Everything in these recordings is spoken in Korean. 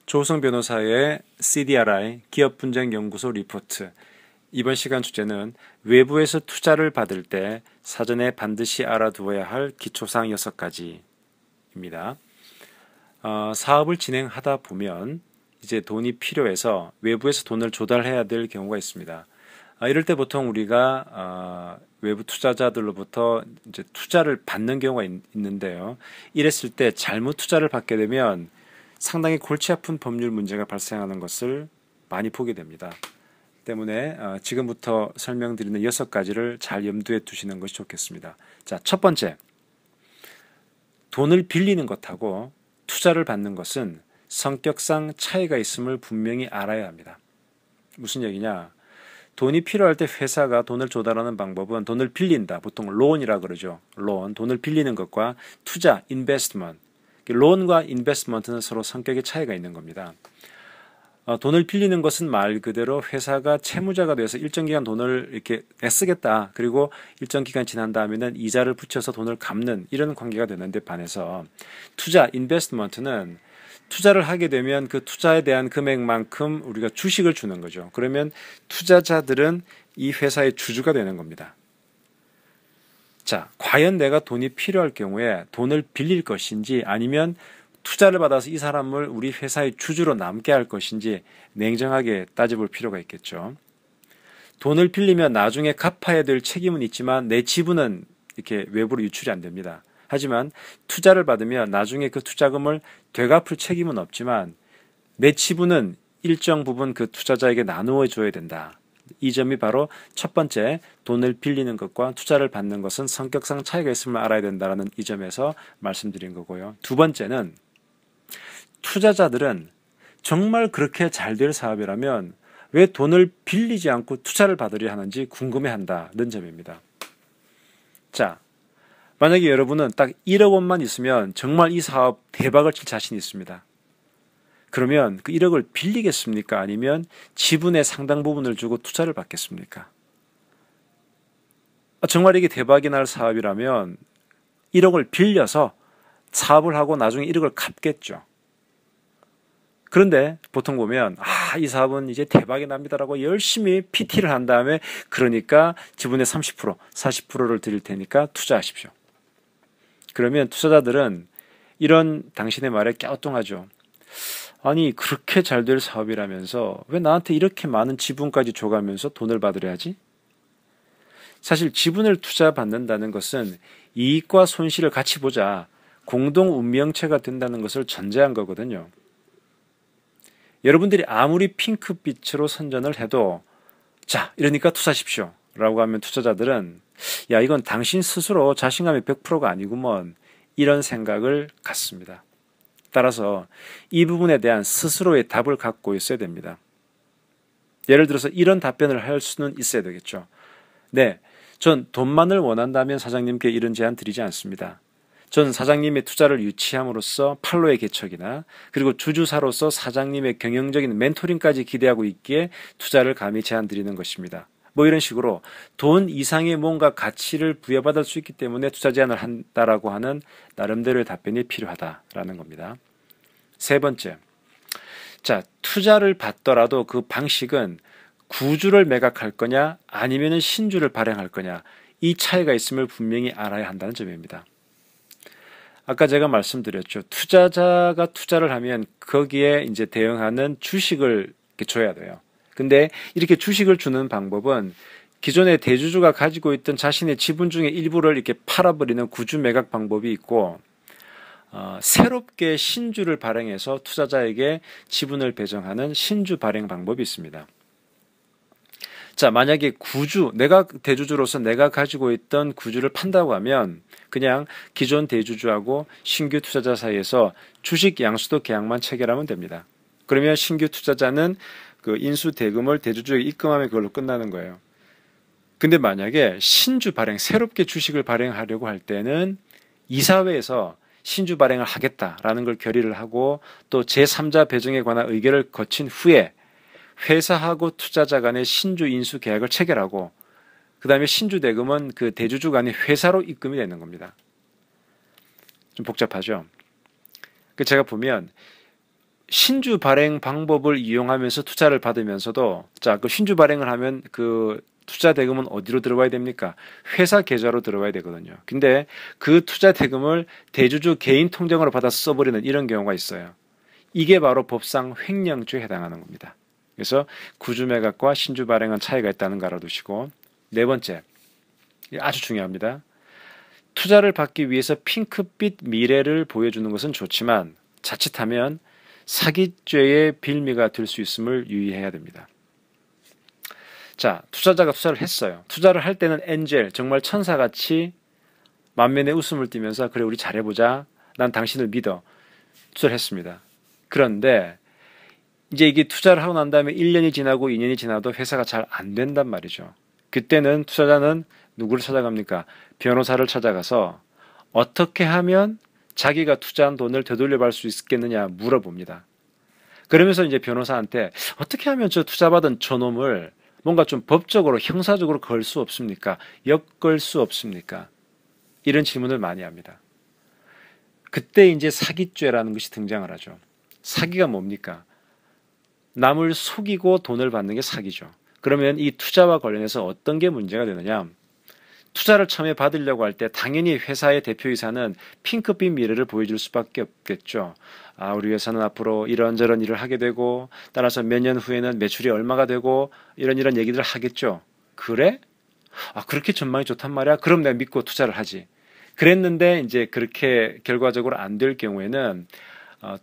조우성 변호사의 CDRI 기업분쟁연구소 리포트. 이번 시간 주제는 외부에서 투자를 받을 때 사전에 반드시 알아두어야 할 기초사항 6가지입니다. 사업을 진행하다 보면 이제 돈이 필요해서 외부에서 돈을 조달해야 될 경우가 있습니다. 이럴 때 보통 우리가 외부 투자자들로부터 이제 투자를 받는 경우가 있는데요. 이랬을 때 잘못 투자를 받게 되면 상당히 골치 아픈 법률 문제가 발생하는 것을 많이 보게 됩니다. 때문에 지금부터 설명드리는 6가지를 잘 염두에 두시는 것이 좋겠습니다. 자, 첫 번째, 돈을 빌리는 것하고 투자를 받는 것은 성격상 차이가 있음을 분명히 알아야 합니다. 무슨 얘기냐? 돈이 필요할 때 회사가 돈을 조달하는 방법은 돈을 빌린다. 보통 론이라 그러죠. 론, 돈을 빌리는 것과 투자, 인베스트먼트. 론과 인베스트먼트는 서로 성격의 차이가 있는 겁니다. 돈을 빌리는 것은 말 그대로 회사가 채무자가 돼서 일정 기간 돈을 이렇게 쓰겠다. 그리고 일정 기간 지난 다음에는 이자를 붙여서 돈을 갚는 이런 관계가 되는데 반해서 투자, 인베스트먼트는 투자를 하게 되면 그 투자에 대한 금액만큼 우리가 주식을 주는 거죠. 그러면 투자자들은 이 회사의 주주가 되는 겁니다. 자, 과연 내가 돈이 필요할 경우에 돈을 빌릴 것인지 아니면 투자를 받아서 이 사람을 우리 회사의 주주로 남게 할 것인지 냉정하게 따져볼 필요가 있겠죠. 돈을 빌리면 나중에 갚아야 될 책임은 있지만 내 지분은 이렇게 외부로 유출이 안 됩니다. 하지만 투자를 받으면 나중에 그 투자금을 되갚을 책임은 없지만 내 지분은 일정 부분 그 투자자에게 나누어 줘야 된다. 이 점이 바로 첫 번째, 돈을 빌리는 것과 투자를 받는 것은 성격상 차이가 있음을 알아야 된다는 이 점에서 말씀드린 거고요. 두 번째는 투자자들은 정말 그렇게 잘 될 사업이라면 왜 돈을 빌리지 않고 투자를 받으려 하는지 궁금해한다는 점입니다. 자, 만약에 여러분은 딱 1억 원만 있으면 정말 이 사업 대박을 칠 자신이 있습니다. 그러면 그 1억을 빌리겠습니까? 아니면 지분의 상당 부분을 주고 투자를 받겠습니까? 정말 이게 대박이 날 사업이라면 1억을 빌려서 사업을 하고 나중에 1억을 갚겠죠. 그런데 보통 보면 이 사업은 이제 대박이 납니다라고 열심히 PT를 한 다음에 그러니까 지분의 30%, 40%를 드릴 테니까 투자하십시오. 그러면 투자자들은 이런 당신의 말에 갸우뚱하죠. 아니 그렇게 잘 될 사업이라면서 왜 나한테 이렇게 많은 지분까지 줘가면서 돈을 받으려야지? 사실 지분을 투자받는다는 것은 이익과 손실을 같이 보자 공동 운명체가 된다는 것을 전제한 거거든요. 여러분들이 아무리 핑크빛으로 선전을 해도 자 이러니까 투자하십시오 라고 하면 투자자들은 야 이건 당신 스스로 자신감이 100%가 아니구먼 이런 생각을 갖습니다. 따라서 이 부분에 대한 스스로의 답을 갖고 있어야 됩니다. 예를 들어서 이런 답변을 할 수는 있어야 되겠죠. 네, 전 돈만을 원한다면 사장님께 이런 제안 드리지 않습니다. 전 사장님의 투자를 유치함으로써 팔로의 개척이나 그리고 주주사로서 사장님의 경영적인 멘토링까지 기대하고 있기에 투자를 감히 제안 드리는 것입니다. 뭐 이런 식으로 돈 이상의 뭔가 가치를 부여받을 수 있기 때문에 투자 제안을 한다라고 하는 나름대로의 답변이 필요하다라는 겁니다. 세 번째, 자 투자를 받더라도 그 방식은 구주를 매각할 거냐 아니면 신주를 발행할 거냐 이 차이가 있음을 분명히 알아야 한다는 점입니다. 아까 제가 말씀드렸죠. 투자자가 투자를 하면 거기에 이제 대응하는 주식을 이렇게 줘야 돼요. 근데 이렇게 주식을 주는 방법은 기존의 대주주가 가지고 있던 자신의 지분 중에 일부를 이렇게 팔아버리는 구주 매각 방법이 있고 새롭게 신주를 발행해서 투자자에게 지분을 배정하는 신주 발행 방법이 있습니다. 자, 만약에 내가 대주주로서 내가 가지고 있던 구주를 판다고 하면 그냥 기존 대주주하고 신규 투자자 사이에서 주식 양수도 계약만 체결하면 됩니다. 그러면 신규 투자자는 그 인수 대금을 대주주에게 입금하면 그걸로 끝나는 거예요. 근데 만약에 신주 발행, 새롭게 주식을 발행하려고 할 때는 이사회에서 신주 발행을 하겠다라는 걸 결의를 하고 또 제3자 배정에 관한 의결을 거친 후에 회사하고 투자자 간의 신주 인수 계약을 체결하고 그 다음에 신주 대금은 그 대주주 간의 회사로 입금이 되는 겁니다. 좀 복잡하죠? 제가 보면 신주 발행 방법을 이용하면서 투자를 받으면서도 자, 그 신주 발행을 하면 그 투자 대금은 어디로 들어와야 됩니까? 회사 계좌로 들어와야 되거든요. 근데 그 투자 대금을 대주주 개인 통장으로 받아서 써버리는 이런 경우가 있어요. 이게 바로 법상 횡령죄에 해당하는 겁니다. 그래서 구주 매각과 신주 발행은 차이가 있다는 거 알아두시고, 네 번째, 아주 중요합니다. 투자를 받기 위해서 핑크빛 미래를 보여주는 것은 좋지만 자칫하면 사기죄의 빌미가 될 수 있음을 유의해야 됩니다. 자, 투자자가 투자를 했어요. 투자를 할 때는 엔젤, 정말 천사같이 만면에 웃음을 띠면서 그래 우리 잘해보자. 난 당신을 믿어. 투자를 했습니다. 그런데 이제 이게 투자를 하고 난 다음에 1년이 지나고 2년이 지나도 회사가 잘 안 된단 말이죠. 그때는 투자자는 누구를 찾아갑니까? 변호사를 찾아가서 어떻게 하면 자기가 투자한 돈을 되돌려받을 수 있겠느냐 물어봅니다. 그러면서 이제 변호사한테 어떻게 하면 저 투자받은 저놈을 뭔가 좀 법적으로 형사적으로 걸 수 없습니까? 엮을 수 없습니까? 이런 질문을 많이 합니다. 그때 이제 사기죄라는 것이 등장을 하죠. 사기가 뭡니까? 남을 속이고 돈을 받는 게 사기죠. 그러면 이 투자와 관련해서 어떤 게 문제가 되느냐? 투자를 처음에 받으려고 할 때 당연히 회사의 대표이사는 핑크빛 미래를 보여줄 수밖에 없겠죠. 아, 우리 회사는 앞으로 이런저런 일을 하게 되고 따라서 몇 년 후에는 매출이 얼마가 되고 이런 얘기들을 하겠죠. 그래? 아, 그렇게 전망이 좋단 말이야? 그럼 내가 믿고 투자를 하지. 그랬는데 이제 그렇게 결과적으로 안 될 경우에는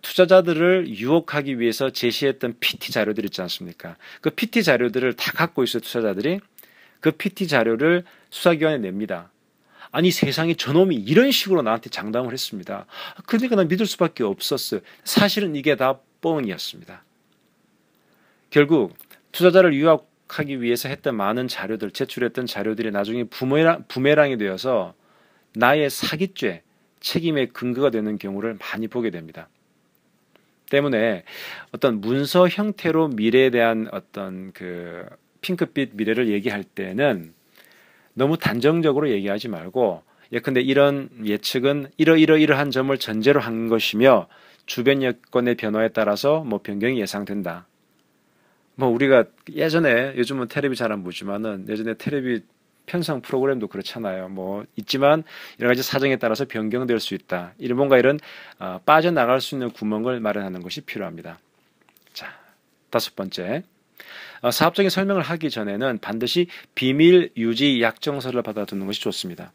투자자들을 유혹하기 위해서 제시했던 PT 자료들 있지 않습니까? 그 PT 자료들을 다 갖고 있어요, 투자자들이. 그 PT 자료를 수사기관에 냅니다. 아니 세상에 저놈이 이런 식으로 나한테 장담을 했습니다. 그러니까 난 믿을 수밖에 없었어요. 사실은 이게 다 뻥이었습니다. 결국 투자자를 유혹하기 위해서 했던 많은 자료들, 제출했던 자료들이 나중에 부메랑이 되어서 나의 사기죄, 책임의 근거가 되는 경우를 많이 보게 됩니다. 때문에 어떤 문서 형태로 미래에 대한 어떤 그 핑크빛 미래를 얘기할 때는 너무 단정적으로 얘기하지 말고 예컨대 이런 예측은 이러한 점을 전제로 한 것이며 주변 여건의 변화에 따라서 뭐 변경이 예상된다. 뭐 우리가 예전에 요즘은 텔레비 잘 안 보지만은 예전에 텔레비 편성 프로그램도 그렇잖아요. 뭐 있지만 여러 가지 사정에 따라서 변경될 수 있다. 뭔가 이런 빠져나갈 수 있는 구멍을 마련하는 것이 필요합니다. 자, 다섯 번째. 사업적인 설명을 하기 전에는 반드시 비밀 유지 약정서를 받아두는 것이 좋습니다.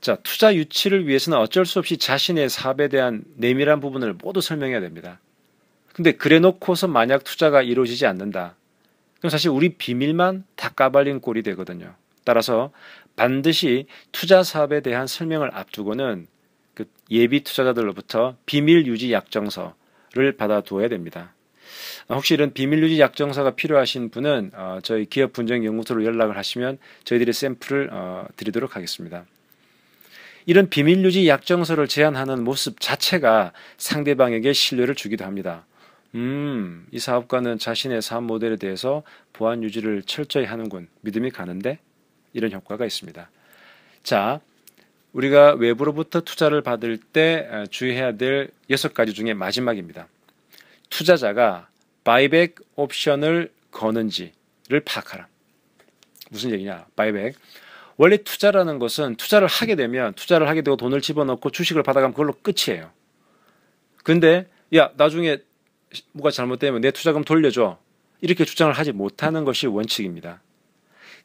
자, 투자 유치를 위해서는 어쩔 수 없이 자신의 사업에 대한 내밀한 부분을 모두 설명해야 됩니다. 근데 그래 놓고서 만약 투자가 이루어지지 않는다. 그럼 사실 우리 비밀만 다 까발린 꼴이 되거든요. 따라서 반드시 투자 사업에 대한 설명을 앞두고는 그 예비 투자자들로부터 비밀 유지 약정서를 받아두어야 됩니다. 혹시 이런 비밀 유지 약정서가 필요하신 분은 저희 기업 분쟁 연구소로 연락을 하시면 저희들이 샘플을 드리도록 하겠습니다. 이런 비밀 유지 약정서를 제안하는 모습 자체가 상대방에게 신뢰를 주기도 합니다. 이 사업가는 자신의 사업 모델에 대해서 보안 유지를 철저히 하는군. 믿음이 가는데? 이런 효과가 있습니다. 자, 우리가 외부로부터 투자를 받을 때 주의해야 될 6가지 중에 마지막입니다. 투자자가 바이백 옵션을 거는지를 파악하라. 무슨 얘기냐? 바이백. 원래 투자라는 것은 투자를 하게 되고 돈을 집어넣고 주식을 받아가면 그걸로 끝이에요. 근데 야, 나중에 뭐가 잘못되면 내 투자금 돌려줘. 이렇게 주장을 하지 못하는 것이 원칙입니다.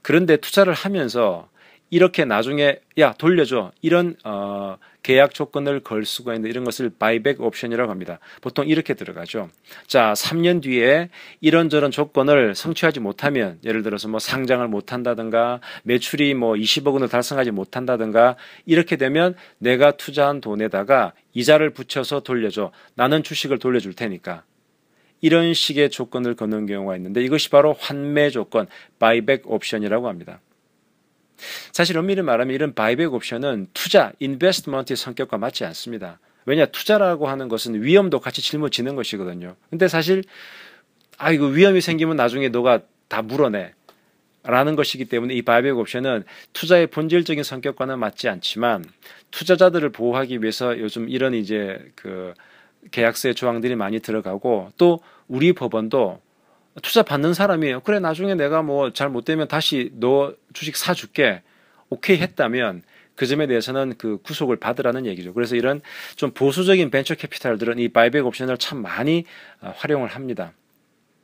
그런데 투자를 하면서 이렇게 나중에 야 돌려줘 이런 계약 조건을 걸 수가 있는 이런 것을 바이백 옵션이라고 합니다. 보통 이렇게 들어가죠. 자, 3년 뒤에 이런저런 조건을 성취하지 못하면 예를 들어서 뭐 상장을 못한다든가 매출이 뭐 20억 원을 달성하지 못한다든가 이렇게 되면 내가 투자한 돈에다가 이자를 붙여서 돌려줘. 나는 주식을 돌려줄 테니까. 이런 식의 조건을 거는 경우가 있는데 이것이 바로 환매 조건, 바이백 옵션이라고 합니다. 사실 엄밀히 말하면 이런 바이백 옵션은 투자, 인베스트먼트의 성격과 맞지 않습니다. 왜냐, 투자라고 하는 것은 위험도 같이 짊어지는 것이거든요. 근데 사실 이거 위험이 생기면 나중에 너가 다 물어내 라는 것이기 때문에 이 바이백 옵션은 투자의 본질적인 성격과는 맞지 않지만 투자자들을 보호하기 위해서 요즘 이런 이제 계약서의 조항들이 많이 들어가고 또 우리 법원도 투자 받는 사람이에요. 그래 나중에 내가 뭐 잘 못되면 다시 너 주식 사줄게. 오케이 했다면 그 점에 대해서는 그 구속을 받으라는 얘기죠. 그래서 이런 좀 보수적인 벤처 캐피탈들은 이 바이백 옵션을 참 많이 활용을 합니다.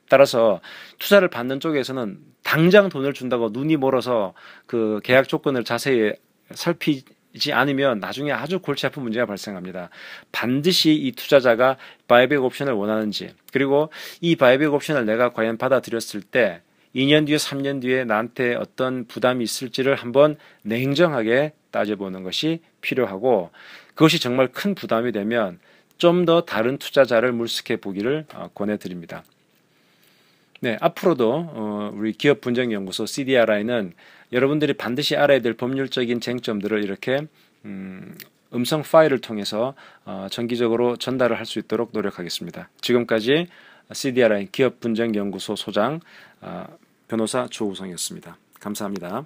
따라서 투자를 받는 쪽에서는 당장 돈을 준다고 눈이 멀어서 그 계약 조건을 자세히 살피지 않으면 나중에 아주 골치 아픈 문제가 발생합니다. 반드시 이 투자자가 바이백 옵션을 원하는지, 그리고 이 바이백 옵션을 내가 과연 받아들였을 때 2년 뒤에 3년 뒤에 나한테 어떤 부담이 있을지를 한번 냉정하게 따져보는 것이 필요하고, 그것이 정말 큰 부담이 되면 좀 더 다른 투자자를 물색해 보기를 권해드립니다. 네, 앞으로도 우리 기업분쟁연구소 CDRI는 여러분들이 반드시 알아야 될 법률적인 쟁점들을 이렇게 음성 파일을 통해서 정기적으로 전달을 할 수 있도록 노력하겠습니다. 지금까지 CDRI 기업분쟁연구소 소장 변호사 조우성이었습니다. 감사합니다.